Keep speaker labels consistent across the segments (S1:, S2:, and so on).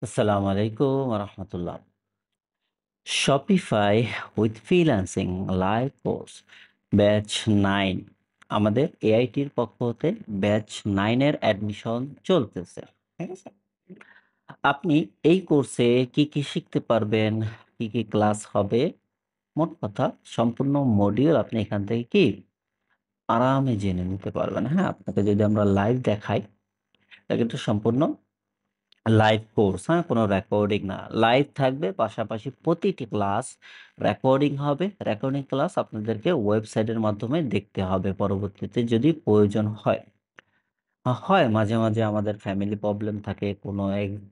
S1: আসসালামু আলাইকুম রহমতুল্লাহ। Shopify with freelancing live course batch 9 আমাদের এআইটির পক্ষ হতে ব্যাচ 9 এর অ্যাডমিশন চলতেছে। ঠিক আছে? আপনি এই কোর্সে কি শিখতে পারবেন, কি ক্লাস হবে, মোট কথা সম্পূর্ণ মডিউল আপনি এখান থেকে আরামে জেনে নিতে পারবেন। হ্যাঁ? আপনাকে যদি আমরা লাইভ দেখাই, এটা কিন্তু সম্পূর্ণ লাইভ কোর্স, হ্যাঁ? কোনো রেকর্ডিং না। লাইভ থাকবে, পাশাপাশি প্রতিটি ক্লাস রেকর্ডিং হবে। রেকর্ডিং ক্লাস আপনাদেরকে ওয়েবসাইটের মাধ্যমে দেখতে হবে পরবর্তীতে যদি প্রয়োজন হয়। হয় মাঝে মাঝে আমাদের ফ্যামিলি প্রবলেম থাকে, কোনো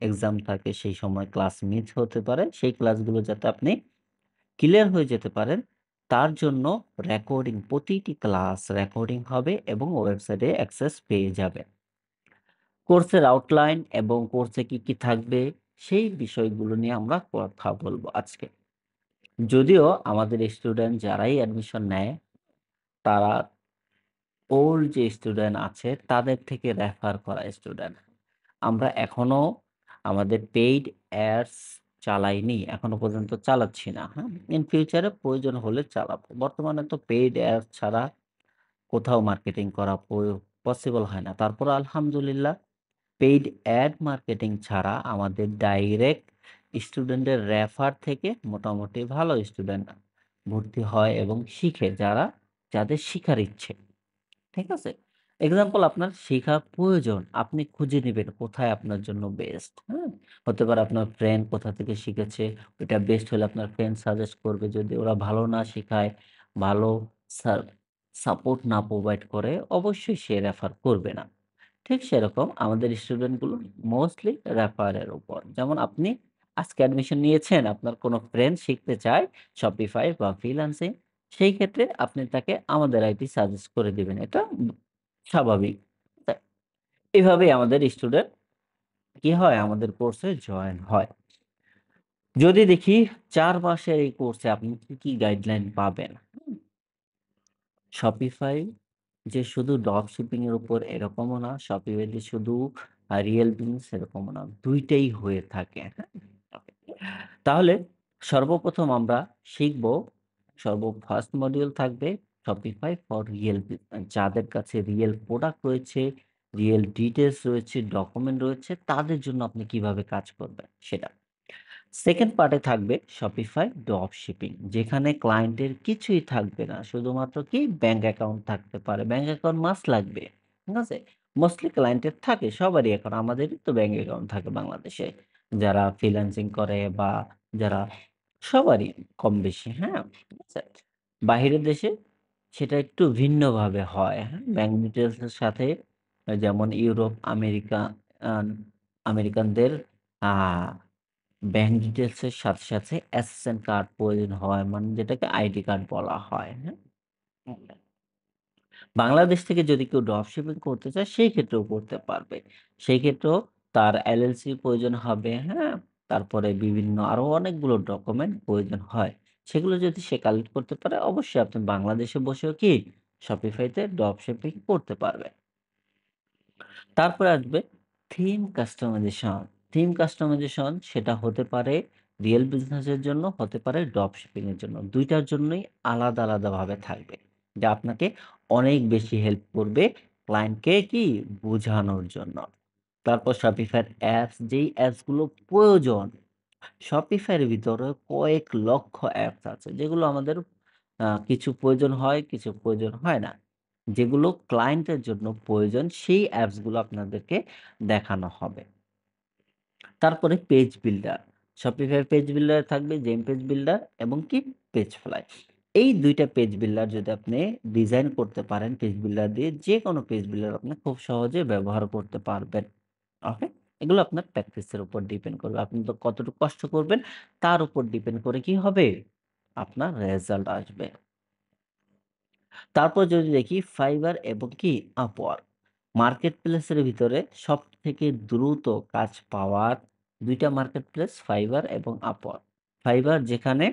S1: এক্সাম থাকে, সেই সময় ক্লাস মিস হতে পারে। সেই ক্লাসগুলো যাতে আপনি ক্লিয়ার হয়ে যেতে পারেন, তার জন্য প্রতিটি ক্লাস রেকর্ডিং হবে এবং ওয়েবসাইটে অ্যাক্সেস পেয়ে যাবেন। কোর্সের আউটলাইন এবং কোর্সে কি থাকবে সেই বিষয়গুলো নিয়ে আমরা কথা বলবো আজকে। যদিও আমাদের স্টুডেন্ট যারাই অ্যাডমিশন নেয়, তারা ওল্ড যে স্টুডেন্ট আছে তাদের থেকে রেফার করা স্টুডেন্ট। আমরা এখনো আমাদের পেইড অ্যাডস চালাইনি। এখনো পর্যন্ত চালাচ্ছি না। হ্যাঁ? ইন ফিউচারে প্রয়োজন হলে চালাবো। বর্তমানে তো পেইড অ্যাডস ছাড়া কোথাও মার্কেটিং করা পসিবল হয় না। তারপরও আলহামদুলিল্লাহ পেইড অ্যাড মার্কেটিং ছাড়া আমাদের ডাইরেক্ট স্টুডেন্টের রেফার থেকে মোটামুটি ভালো স্টুডেন্ট ভর্তি হয় এবং শিখে যাদের শিখার ইচ্ছে। ঠিক আছে? এক্সাম্পল আপনার শিখা প্রয়োজন। আপনি খুঁজে নিবেন কোথায় আপনার জন্য বেস্ট, হ্যাঁ? হতে পারে আপনার ফ্রেন্ড কোথা থেকে শিখেছে, ওইটা বেস্ট হলে আপনার ফ্রেন্ড সাজেস্ট করবে। যদি ওরা ভালো না শিখায়, ভালো সার সাপোর্ট না প্রোভাইড করে, অবশ্যই সে রেফার করবে না। ঠিক সেরকম আমাদের স্টুডেন্টগুলো মোস্টলি রেফারের উপর। যেমন আপনি আজকে অ্যাডমিশন নিয়েছেন, আপনার কোনো ফ্রেন্ড শিখতে চায় Shopify বা ফ্রিল্যান্সিং, সেই ক্ষেত্রে আপনি তাকে আমাদের আইডি সাজেস্ট করে দিবেন। এটা স্বাভাবিক। তা এভাবেই আমাদের স্টুডেন্ট কি হয় আমাদের কোর্সে জয়েন হয়। যদি দেখি ৪ মাসের এই কোর্সে আপনি কি গাইডলাইন পাবেন? Shopify যে শুধু ড্রপ শিপিং এর উপর এরকমও না, Shopify যে শুধু রিয়েল বিজনেস এরকমও না। ২ টাই হয়ে থাকে। হ্যাঁ? ওকে। তাহলে সর্বপ্রথম আমরা শিখব, ফার্স্ট মডিউল থাকবে Shopify ফর রিয়েল বিজনেস। যাদের কাছে রিয়েল প্রোডাক্ট রয়েছে, রিয়েল ডিটেইলস রয়েছে, ডকুমেন্ট রয়েছে, তাদের জন্য আপনি কিভাবে কাজ করবেন সেটা। সেকেন্ড পার্টে থাকবে Shopify ড্রপ শিপিং, যেখানে ক্লায়েন্টের কিছুই থাকবে না। শুধুমাত্র ব্যাংক অ্যাকাউন্ট থাকতে পারে। ব্যাংক অ্যাকাউন্ট মাস্ট লাগবে। ঠিক আছে? মোস্টলি ক্লায়েন্টের থাকে, সবারই এখন আমাদেরই তো ব্যাংক অ্যাকাউন্ট থাকে বাংলাদেশে। যারা ফ্রিল্যান্সিং করে বা যারা সবারই কম বেশি, হ্যাঁ? ঠিক আছে? বাহিরের দেশে সেটা একটু ভিন্নভাবে হয়, হ্যাঁ? ব্যাংক ডিটেইলস এর সাথে যেমন ইউরোপ, আন আমেরিকানদের আ ব্যাংক ডিটেইলস এর সাথে এসএসএন কার্ড প্রয়োজন হয়। মানে যেটাকে আইডি কার্ড বলা হয়। হ্যাঁ? হুম। বাংলাদেশ থেকে যদি কেউ ড্রপ শিপিং করতে চায় সেই ক্ষেত্রেও করতে পারবে। সেই ক্ষেত্রেও তার এলএলসি প্রয়োজন হবে, হ্যাঁ? তারপরে বিভিন্ন আরো অনেকগুলো ডকুমেন্ট প্রয়োজন হয়। সেগুলো যদি সে কালেক্ট করতে পারে, অবশ্যই আপনি বাংলাদেশে বসেও Shopify তে ড্রপ শিপিং করতে পারবেন। তারপরে আসবে থিম কাস্টমাইজেশন। থিম কাস্টমাইজেশন সেটা হতে পারে রিয়েল বিজনেসের জন্য, হতে পারে ড্রপ শিপিং এর জন্য। ২ টার জন্যই আলাদা ভাবে থাকবে। যা আপনাকে অনেক বেশি হেল্প করবে ক্লায়েন্টকে বোঝানোর জন্য। তারপর Shopify এর অ্যাপস, যেই অ্যাপস গুলো প্রয়োজন। Shopify এর ভিতরে কয়েক লক্ষ অ্যাপস আছে যেগুলো আমাদের কিছু প্রয়োজন হয়, কিছু প্রয়োজন হয় না। যেগুলো ক্লায়েন্টের জন্য প্রয়োজন সেই অ্যাপস গুলো আপনাদেরকে দেখানো হবে। তারপরে page builder. Shopify page builder থাকবে জেম পেজ বিল্ডার এবং পেজ ফ্লাই। এই ২ টা পেজ বিল্ডার যদি আপনি ডিজাইন করতে পারেন পেজ বিল্ডার দিয়ে, যেকোনো পেজ বিল্ডার আপনি খুব সহজে ব্যবহার করতে পারবেন। ওকে? এগুলো আপনার প্র্যাকটিসের উপর ডিপেন্ড করবে। আপনি তো কতটুকু কষ্ট করবেন তার উপর ডিপেন্ড করে কি হবে? আপনার রেজাল্ট আসবে। তারপর যদি দেখি Fiverr এবং Upwork। মার্কেট প্লেসের ভিতরে সবথেকে দ্রুত কাজ পাওয়ার ২ টা মার্কেট প্লেস Fiverr এবং Upwork। Fiverr যেখানে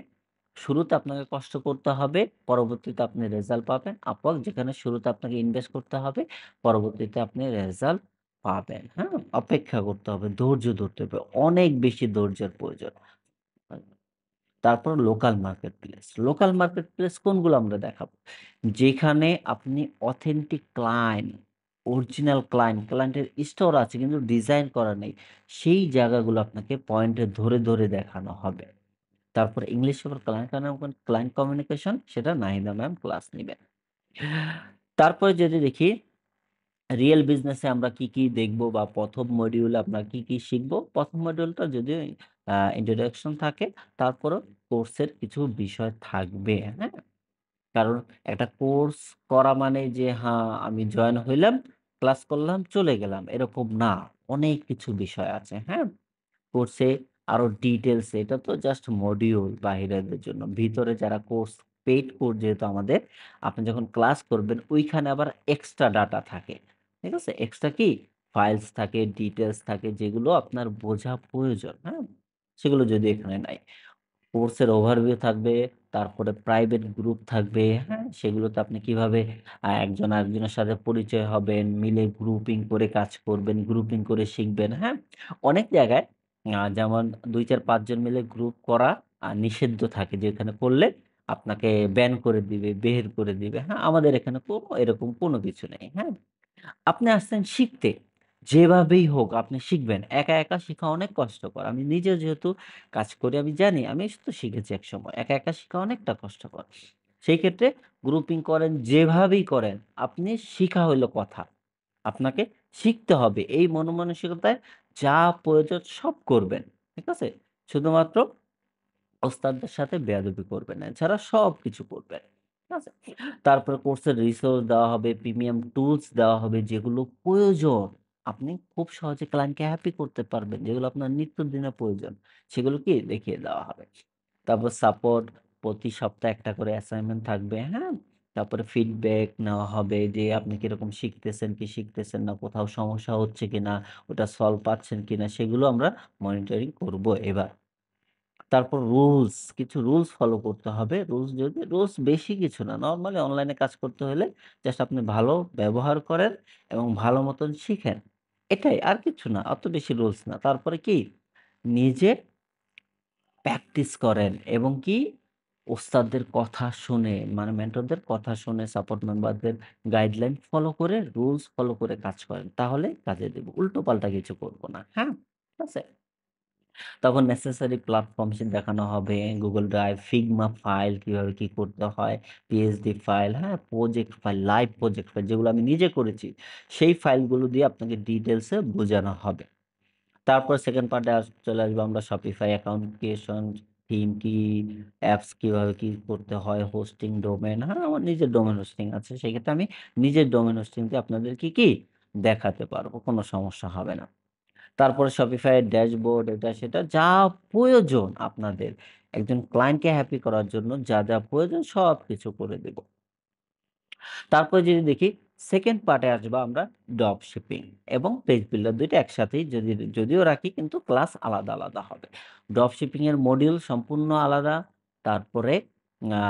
S1: শুরুতে আপনাকে কষ্ট করতে হবে, পরবর্তীতে আপনি রেজাল্ট পাবেন। Upwork যেখানে শুরুতে আপনাকে ইনভেস্ট করতে হবে, পরবর্তীতে আপনি রেজাল্ট পাবেন। হ্যাঁ? অপেক্ষা করতে হবে, ধৈর্য ধরতে হবে। অনেক বেশি ধৈর্যের প্রয়োজন। আ তারপর local market place. Local market place কোনগুলো আমরা দেখাবো? যেখানে আপনি অথেন্টিক ক্লায়েন্ট, অরিজিনাল ক্লায়েন্ট, ক্লায়েন্টের স্টোর আছে কিন্তু ডিজাইন করা নেই। সেই জায়গাগুলো আপনাকে পয়েন্টে ধরে, ধরে দেখানো হবে। তারপরে ইংলিশ পেপার ক্লায়েন্ট কমিউনিকেশন সেটা নাহিদা ম্যাম ক্লাস নিবেন। তারপরে যদি দেখি রিয়েল বিজনেসে আমরা কি, কি দেখব বা ১ম মডিউলে আমরা কি, কি শিখব? ১ম মডিউলটা যদিও ইন্ট্রোডাকশন থাকে, তারপরেও কোর্সের কিছু বিষয় থাকবে, হ্যাঁ? কারণ একটা কোর্স করা মানে যে আমি জয়েন হইলাম, ক্লাস করলাম, চলে গেলাম, এরকম না। অনেক কিছু বিষয় আছে, হ্যাঁ? কোর্সে আরো ডিটেইলস এটা তো জাস্ট মডিউল বাহিরেদের জন্য। ভিতরে যারা কোর্স পেইড কোর্স যেহেতু আমাদের, আপনি যখন ক্লাস করবেন ওইখানে আবার এক্সট্রা ডাটা থাকে। ঠিক আছে? এক্সট্রা কি? ফাইলস থাকে, ডিটেইলস থাকে যেগুলো আপনার বোঝা প্রয়োজন, হ্যাঁ? সেগুলো যদিও এখানে নাই। কোর্সের ওভারভিউ থাকবে, তারপরে প্রাইভেট গ্রুপ থাকবে, হ্যাঁ? সেগুলোতে আপনি কিভাবে একজন আরেকজনের সাথে পরিচয় হবেন, মিলে গ্রুপিং করে কাজ করবেন, গ্রুপিং করে শিখবেন, হ্যাঁ? অনেক জায়গায় যেমন ২, ৪, ৫ জন মিলে গ্রুপ করা নিষিদ্ধ থাকে যেখানে করলে আপনাকে ব্যান করে দিবে, বের করে দিবে, হ্যাঁ? আমাদের এখানে এরকম কোনো কিছু নেই, হ্যাঁ? আপনি আসছেন শিখতে। যেভাবেই হোক আপনি শিখবেন। একা, একা শিখা অনেক কষ্টকর। আমি নিজেও যেহেতু কাজ করি আমি জানি। আমি তো শিখেছি একসময়। একা, একা শিখা অনেকটা কষ্টকর। সেই ক্ষেত্রে গ্রুপিং করেন, যেভাবেই করেন, আপনি শিখা হইল কথা। আপনাকে শিখতে হবে। এই মনোমানসিকতায় যা প্রয়োজন সব করবেন। ঠিক আছে? শুধুমাত্র ওস্তাদদের সাথে বেয়াদবি করবেন না। এছাড়া সবকিছু করবেন। ঠিক আছে? তারপরে কোর্সের রিসোর্স দেওয়া হবে, প্রিমিয়াম টুলস দেওয়া হবে যেগুলো প্রয়োজন। আপনি খুব সহজে ক্লায়েন্টকে হ্যাপি করতে পারবেন। যেগুলো আপনার নিত্যদিনের প্রয়োজন। সেগুলো কি দেখিয়ে দেওয়া হবে। তারপর সাপোর্ট প্রতি সপ্তাহে একটা করে অ্যাসাইনমেন্ট থাকবে, হ্যাঁ? তারপরে ফিডব্যাক নেওয়া হবে যে আপনি কিরকম শিখতেছেন, কি শিখতেছেন না, কোথাও সমস্যা হচ্ছে কিনা, ওটা সলভ পাচ্ছেন কিনা সেগুলো আমরা মনিটরিং করব এবার। তারপর কিছু রুলস ফলো করতে হবে। রুলস বেশি কিছু না। নরমালি অনলাইনে কাজ করতে হলে জাস্ট আপনি ভালো ব্যবহার করেন এবং ভালো মতন শিখেন। এটাই আর কিছু না। অত বেশি রুলস না। তারপরে কি? নিজে প্র্যাকটিস করেন এবং কি ওস্তাদদের কথা শুনে মানে মেন্টরদের কথা শুনে সাপোর্ট মেম্বারদের গাইডলাইন ফলো করে রুলস ফলো করে কাজ করেন। তাহলে কাজে দেবে। উল্টোপাল্টা কিছু করব না। হ্যাঁ? ঠিক আছে? তখন নেসেসারি প্ল্যাটফর্ম দেখানো হবে। Google Drive, Figma ফাইল কিভাবে কি করতে হয়, PSD ফাইল, হ্যাঁ? Project file, live project file যেগুলো আমি নিজে করেছি। সেই ফাইলগুলো দিয়ে আপনাকে ডিটেইলস এ বোঝানো হবে। তারপর 2nd পার্টে চলে আসবো আমরা Shopify অ্যাকাউন্ট ক্রিয়েশন, থিম কি, অ্যাপস কিভাবে কি করতে হয়, হোস্টিং, ডোমেইন, হ্যাঁ? আমার নিজের ডোমেইন হোস্টিং আছে। সেক্ষেত্রে আমি নিজের ডোমেইন হোস্টিং দিয়ে আপনাদের কি দেখাতে পারবো। কোনো সমস্যা হবে না। তারপরে Shopify এর ড্যাশবোর্ড এটা সেটা যা প্রয়োজন আপনাদের একজন ক্লায়েন্টকে হ্যাপি করার জন্য যা প্রয়োজন সবকিছু করে দেব। তারপরে যদি দেখি 2nd পার্টে আসবো আমরা ড্রপ শিপিং এবং পেজ বিল্ডার ২ টা একসাথেই যদিও রাখি কিন্তু ক্লাস আলাদা, আলাদা হবে। ড্রপ শিপিং এর মডিউল সম্পূর্ণ আলাদা। তারপরে আ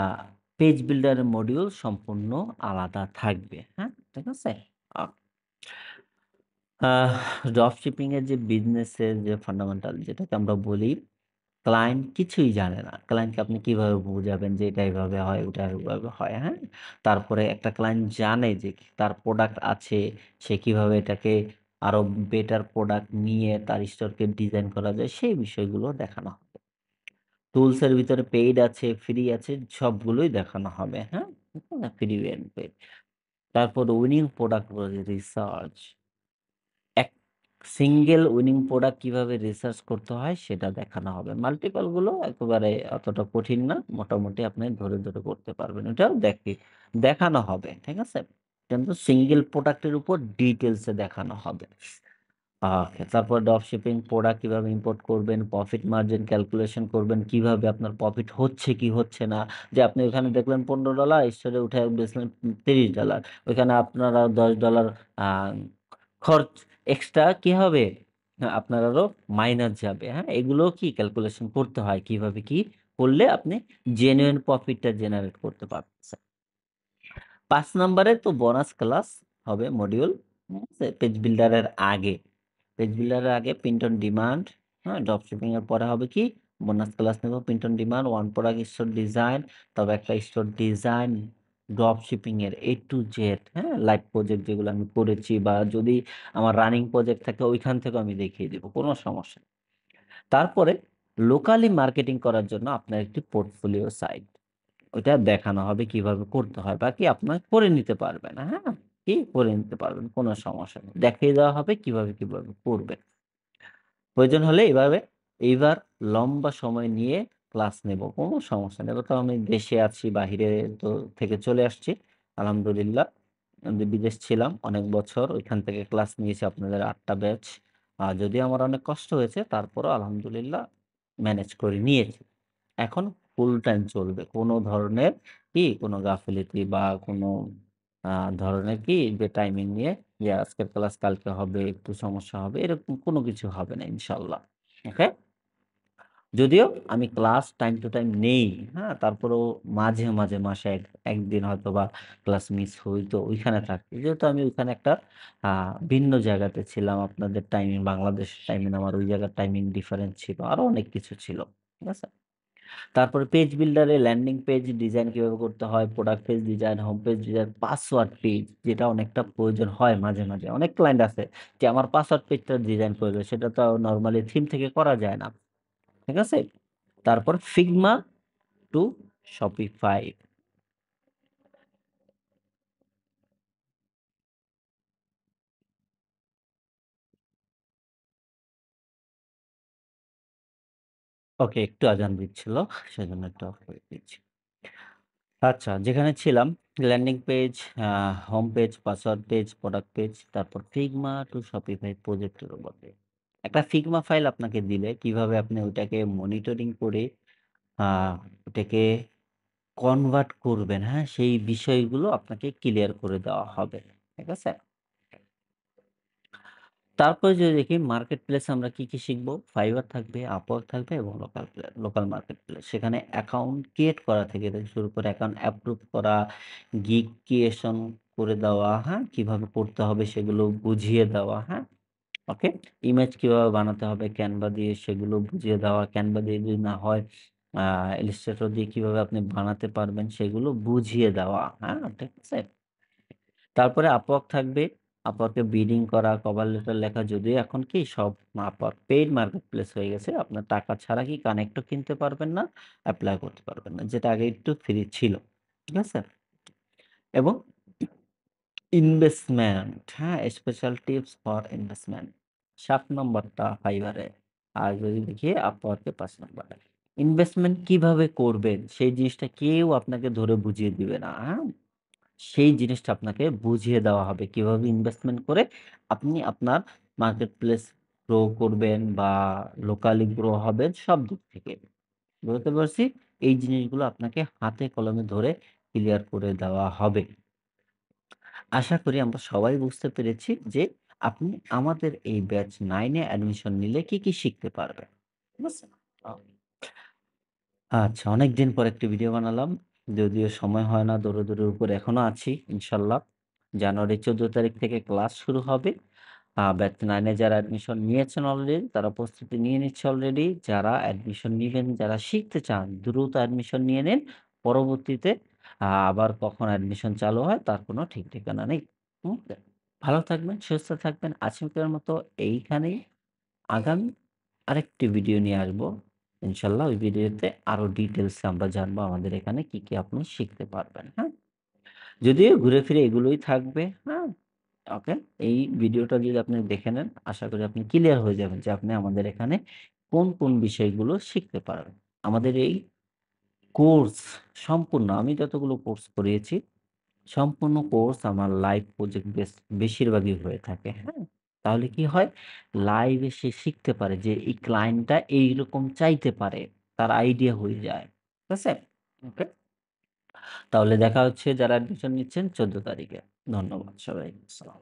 S1: পেজ বিল্ডার এর মডিউল সম্পূর্ণ আলাদা থাকবে। হ্যাঁ? ঠিক আছে? আ আহ ড্রপ শিপিং এর যে বিজনেসের যে ফান্ডামেন্টাল যেটাকে আমরা বলি, ক্লায়েন্ট কিছুই জানে না। ক্লায়েন্টকে আপনি কিভাবে বুঝাবেন যে এটা এভাবে হয়, ওটা এভাবে হয়, হ্যাঁ? তারপরে একটা ক্লায়েন্ট জানে যে তার প্রোডাক্ট আছে, সে কিভাবে এটাকে আরো বেটার প্রোডাক্ট নিয়ে তার স্টোরকে ডিজাইন করা যায় সেই বিষয়গুলো দেখানো হবে। টুলস এর ভিতরে পেইড আছে, ফ্রি আছে সবগুলোই দেখানো হবে, হ্যাঁ? Free and paid. তারপর উইনিং প্রোডাক্ট রিসার্চ। এক সিঙ্গেল উইনিং প্রোডাক্ট কিভাবে রিসার্চ করতে হয় সেটা দেখানো হবে। মাল্টিপল গুলো একেবারে অতটা কঠিন না। মোটামুটি আপনি ধরে, ধরে করতে পারবেন। এটাও দেখানো হবে। ঠিক আছে? কিন্তু সিঙ্গেল প্রোডাক্ট এর উপর ডিটেইলস এ দেখানো হবে। ওকে। তারপর ড্রপশিপিং প্রোডাক্ট কিভাবে ইম্পোর্ট করবেন, প্রফিট মার্জিন ক্যালকুলেশন করবেন, কিভাবে আপনার প্রফিট হচ্ছে কি হচ্ছে না। যে আপনি ওখানে দেখলেন $15 স্টোরে উঠে বেচলেন $30 ওইখানে আপনার আর $10 আ খরচ এক্সট্রা কি হবে? আপনার আরো মাইনাস যাবে। হ্যাঁ? এগুলোও কি ক্যালকুলেশন করতে হয়। কিভাবে কি করলে আপনি জেনুইন প্রফিটটা জেনারেট করতে পারতেছেন। ৫ নাম্বারে তো বোনাস ক্লাস হবে মডিউল। ঠিক আছে? পেজ বিল্ডারের আগে। পেজ বিল্ডারের আগে প্রিন্ট অন ডিমান্ড, হ্যাঁ? ড্রপ শিপিং এর পরে হবে কি? বোনাস ক্লাস নেব print on demand, one product store design, তবে একটা স্টোর ডিজাইন, ড্রপ শিপিং এর A to Z, হ্যাঁ? লাইভ প্রজেক্ট যেগুলো আমি করেছি বা যদি আমার রানিং প্রজেক্ট থাকে ওইখান থেকেও আমি দেখিয়ে দিব। কোনো সমস্যা নেই। তারপরে লোকালি মার্কেটিং করার জন্য আপনার একটি পোর্টফোলিও সাইট। ওইটা দেখানো হবে কিভাবে করতে হয়। বাকি আপনার করে নিতে পারবেন, হ্যাঁ? কি করে নিতে পারবেন, কোনো সমস্যা নেই। দেখিয়ে দেওয়া হবে কিভাবে করবেন। প্রয়োজন হলে এইবার লম্বা সময় নিয়ে ক্লাস নেব। কোনো সমস্যা নেই। এবার তো আমি দেশে আছি, বাহিরে তো থেকে চলে আসছি। আলহামদুলিল্লাহ। বিদেশ ছিলাম অনেক বছর। ওইখান থেকে ক্লাস নিয়েছি আপনাদের ৮ টা ব্যাচ। যদিও আমার অনেক কষ্ট হয়েছে, তারপরেও আলহামদুলিল্লাহ ম্যানেজ করে নিয়েছি। এখন ফুল টাইম চলবে। কোনো ধরনের কোনো গাফিলতি বা কোনো আ ধরনের যে টাইমিং নিয়ে যে আজকের ক্লাস কালকে হবে, একটু সমস্যা হবে, এরকম কোনো কিছু হবে না ইনশাআল্লাহ। ওকে? যদিও আমি ক্লাস টাইম টু টাইম নেই, হ্যাঁ? তারপরেও মাঝে মাসে ১ দিন হয়তোবা ক্লাস মিস হইতো, ওইখানে থাকতে। যেহেতু আমি ওইখানে একটা আ ভিন্ন জায়গাতে ছিলাম। আপনাদের টাইমিং, বাংলাদেশের টাইমিং আমার ওই জায়গার টাইমিং ডিফারেন্ট ছিল। আরো অনেক কিছু ছিল। ঠিক আছে? তারপরে পেজ বিল্ডারে ল্যান্ডিং পেজ ডিজাইন কিভাবে করতে হয়, product page design, home page design, password page যেটা অনেকটা প্রয়োজন হয় মাঝে। অনেক ক্লায়েন্ট আছে যে আমার পাসওয়ার্ড পেজটা ডিজাইন করে দেয়। সেটা তো নরমালি থিম থেকে করা যায় না। ঠিক আছে? তারপর Figma to Shopify। ওকে, একটু আজান দিচ্ছিল। সেজন্য একটু অফ করে দিচ্ছি। আচ্ছা, যেখানে ছিলাম landing page, uh home page, password page, product page, তারপর Figma to Shopify প্রজেক্টের উপরে। একটা Figma ফাইল আপনাকে দিলে কিভাবে আপনি ওইটাকে মনিটরিং করে আ ওটাকে কনভার্ট করবেন, হ্যাঁ? সেই বিষয়গুলো আপনাকে ক্লিয়ার করে দেওয়া হবে। ঠিক আছে? তারপরে যদি দেখি মার্কেট প্লেসে আমরা কি শিখব? Fiverr থাকবে, Upwork থাকবে এবং লোকাল মার্কেট প্লেস। সেখানে অ্যাকাউন্ট ক্রিয়েট করা থেকে শুরু করে অ্যাকাউন্ট অ্যাপ্রুভ করা, গিগ ক্রিয়েশন করে দেওয়া, হ্যাঁ? কিভাবে করতে হবে সেগুলো বুঝিয়ে দেওয়া, হ্যাঁ? ওকে? ইমেজ কিভাবে বানাতে হবে Canva দিয়ে সেগুলো বুঝিয়ে দেওয়া। Canva দিয়ে যদি না হয় আ Illustrator দিয়ে কিভাবে আপনি বানাতে পারবেন সেগুলো বুঝিয়ে দেওয়া, হ্যাঁ? ঠিক আছে? তারপরে Upwork থাকবে। Upwork এ বিডিং করা, কভার লেটার লেখা যদিও এখন সব Upwork পেইড মার্কেটপ্লেস হয়ে গেছে। আপনার টাকা ছাড়া কানেক্টও কিনতে পারবেন না, এপ্লাই করতে পারবেন না। যেটা আগে একটু ফ্রি ছিল। ঠিক আছে? এবং ইনভেস্টমেন্ট, হ্যাঁ? স্পেশাল টিপস ফর ইনভেস্টমেন্ট ৭ নম্বরটা Fiverr এ। আর যদি দেখি Upwork এ ৫ নম্বরে। ইনভেস্টমেন্ট কিভাবে করবেন সেই জিনিসটা কেউ আপনাকে ধরে বুঝিয়ে দিবে না, হ্যাঁ? সেই জিনিসটা আপনাকে বুঝিয়ে দেওয়া হবে। কিভাবে ইনভেস্টমেন্ট করে আপনি আপনার মার্কেট প্লেস গ্রো করবেন বা লোকালি গ্রো হবেন সব দিক থেকে। বুঝতে পারছি? এই জিনিসগুলো আপনাকে হাতে কলমে ধরে ক্লিয়ার করে দেওয়া হবে। আশা করি আমরা সবাই বুঝতে পেরেছি যে আপনি আমাদের এই ব্যাচ 9 এ অ্যাডমিশন নিলে কি শিখতে পারবেন। ঠিক আছে? আ আচ্ছা, অনেকদিন পর একটি ভিডিও বানালাম। যদিও সময় হয় না, দৌড়াদৌড়ির উপর এখনো আছি ইনশাল্লাহ। জানুয়ারির ১৪ তারিখ থেকে ক্লাস শুরু হবে। ব্যাচ 9 এ যারা অ্যাডমিশন নিয়েছেন অলরেডি তারা প্রস্তুতি নিয়ে নিচ্ছে অলরেডি। যারা অ্যাডমিশন নিবেন, যারা শিখতে চান দ্রুত অ্যাডমিশন নিয়ে নিন। পরবর্তীতে আবার কখন অ্যাডমিশন চালু হয় তার কোনো ঠিক ঠিকানা নেই। হুম? ভালো থাকবেন, সুস্থ থাকবেন। আজকের মতো এইখানেই। আগামী আরেকটি ভিডিও নিয়ে আসবো। ইনশাআল্লাহ ওই ভিডিওতে আরো ডিটেইলস এ আমরা জানবো আমাদের এখানে কি আপনি শিখতে পারবেন। হ্যাঁ? যদিও ঘুরে ফিরে এগুলোই থাকবে। হ্যাঁ? ওকে? এই ভিডিওটা যদি আপনি দেখে নেন, আশা করি আপনি ক্লিয়ার হয়ে যাবেন যে আপনি আমাদের এখানে কোন বিষয়গুলো শিখতে পারবেন। আমাদের এই কোর্স সম্পূর্ণ আমি যতগুলো কোর্স করিয়েছি সম্পূর্ণ কোর্স আমার লাইভ প্রজেক্ট বেশিরভাগই হয়ে থাকে। হ্যাঁ? তাহলে কি হয়? লাইভে সে শিখতে পারে যে এই ক্লায়েন্টটা এইরকম চাইতে পারে। তার আইডিয়া হয়ে যায়। ঠিক আছে? ওকে? তাহলে দেখা হচ্ছে যারা অ্যাডমিশন নিচ্ছেন ১৪ তারিখে। ধন্যবাদ সবাইকে। আসসালাম